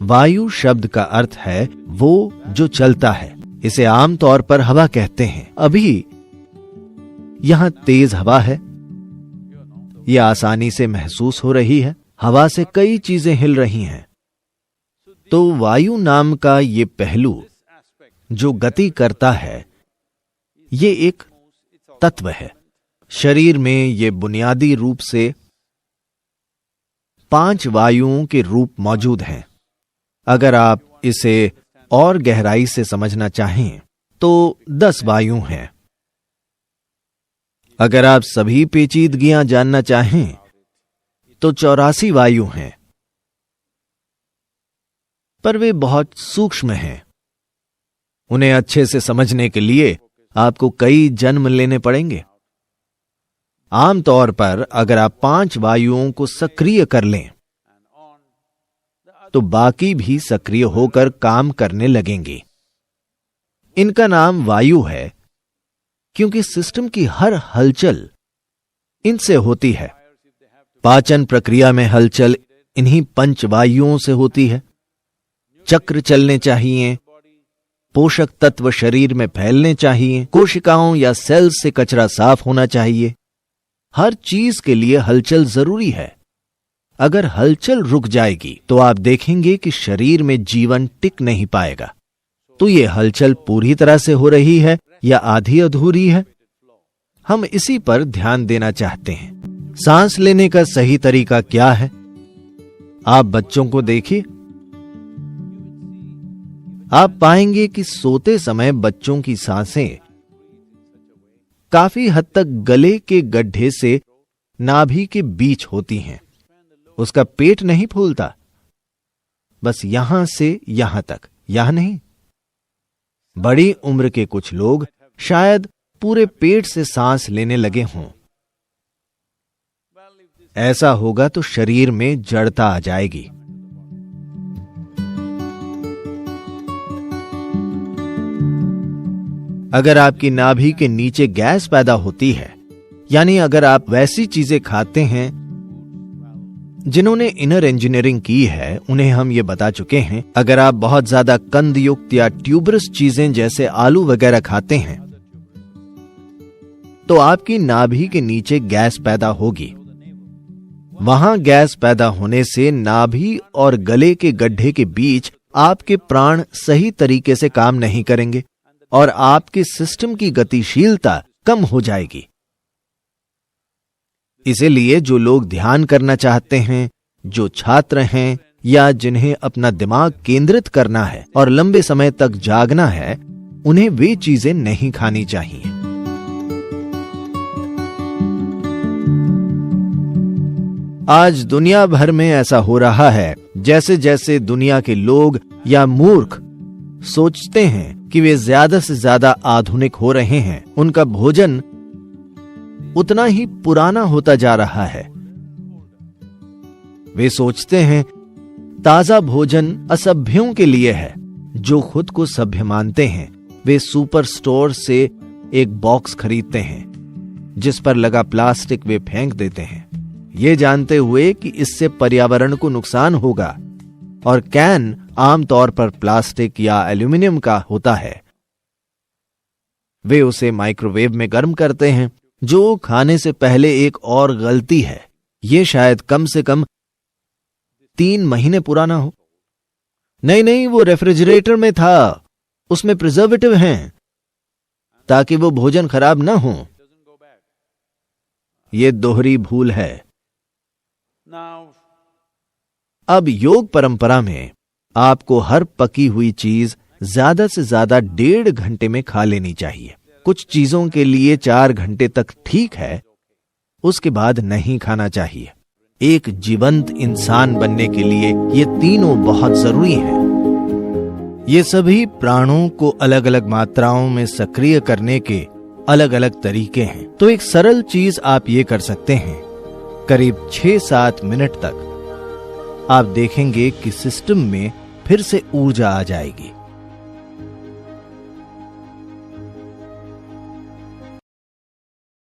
वायु शब्द का अर्थ है वो जो चलता है। इसे आमतौर पर हवा कहते हैं। अभी यहां तेज हवा है, यह आसानी से महसूस हो रही है। हवा से कई चीजें हिल रही हैं। तो वायु नाम का ये पहलू जो गति करता है, ये एक तत्व है। शरीर में ये बुनियादी रूप से 5 वायुओं के रूप मौजूद हैं। अगर आप इसे और गहराई से समझना चाहें तो 10 वायु हैं। अगर आप सभी पेचीदगियां जानना चाहें तो 84 वायु हैं, पर वे बहुत सूक्ष्म हैं। उन्हें अच्छे से समझने के लिए आपको कई जन्म लेने पड़ेंगे। आमतौर पर अगर आप 5 वायुओं को सक्रिय कर लें तो बाकी भी सक्रिय होकर काम करने लगेंगी। इनका नाम वायु है क्योंकि सिस्टम की हर हलचल इनसे होती है। पाचन प्रक्रिया में हलचल इन्हीं 5 वायुओं से होती है। चक्र चलने चाहिए, पोषक तत्व शरीर में फैलने चाहिए, कोशिकाओं या सेल्स से कचरा साफ होना चाहिए। हर चीज के लिए हलचल जरूरी है। अगर हलचल रुक जाएगी तो आप देखेंगे कि शरीर में जीवन टिक नहीं पाएगा। तो ये हलचल पूरी तरह से हो रही है या आधी अधूरी है, हम इसी पर ध्यान देना चाहते हैं। सांस लेने का सही तरीका क्या है? आप बच्चों को देखिए, आप पाएंगे कि सोते समय बच्चों की सांसें काफी हद तक गले के गड्ढे से नाभि के बीच होती हैं। उसका पेट नहीं फूलता, बस यहां से यहां तक, यहां नहीं। बड़ी उम्र के कुछ लोग शायद पूरे पेट से सांस लेने लगे हों। ऐसा होगा तो शरीर में जड़ता आ जाएगी। अगर आपकी नाभि के नीचे गैस पैदा होती है, यानी अगर आप वैसी चीजें खाते हैं, जिन्होंने इनर इंजीनियरिंग की है, उन्हें हम ये बता चुके हैं। अगर आप बहुत ज्यादा कंद युक्त या ट्यूबरस चीजें जैसे आलू वगैरह खाते हैं तो आपकी नाभि के नीचे गैस पैदा होगी। वहां गैस पैदा होने से नाभि और गले के गड्ढे के बीच आपके प्राण सही तरीके से काम नहीं करेंगे और आपके सिस्टम की गतिशीलता कम हो जाएगी। इसीलिए जो लोग ध्यान करना चाहते हैं, जो छात्र हैं या जिन्हें अपना दिमाग केंद्रित करना है और लंबे समय तक जागना है, उन्हें वे चीजें नहीं खानी चाहिए। आज दुनिया भर में ऐसा हो रहा है जैसे जैसे दुनिया के लोग या मूर्ख सोचते हैं कि वे ज्यादा से ज्यादा आधुनिक हो रहे हैं, उनका भोजन उतना ही पुराना होता जा रहा है। वे सोचते हैं ताजा भोजन असभ्यों के लिए है। जो खुद को सभ्य मानते हैं वे सुपर स्टोर से एक बॉक्स खरीदते हैं जिस पर लगा प्लास्टिक वे फेंक देते हैं, ये जानते हुए कि इससे पर्यावरण को नुकसान होगा। और कैन आमतौर पर प्लास्टिक या एल्यूमिनियम का होता है। वे उसे माइक्रोवेव में गर्म करते हैं, जो खाने से पहले एक और गलती है। यह शायद कम से कम 3 महीने पुराना हो। नहीं, वो रेफ्रिजरेटर में था, उसमें प्रिजर्वेटिव हैं ताकि वो भोजन खराब ना हो। यह दोहरी भूल है। अब योग परंपरा में आपको हर पकी हुई चीज ज्यादा से ज्यादा 1.5 घंटे में खा लेनी चाहिए। कुछ चीजों के लिए 4 घंटे तक ठीक है, उसके बाद नहीं खाना चाहिए। एक जीवंत इंसान बनने के लिए ये तीनों बहुत जरूरी हैं। ये सभी प्राणों को अलग अलग मात्राओं में सक्रिय करने के अलग अलग तरीके हैं। तो एक सरल चीज आप ये कर सकते हैं, करीब 6-7 मिनट तक आप देखेंगे कि सिस्टम में फिर से ऊर्जा आ जाएगी।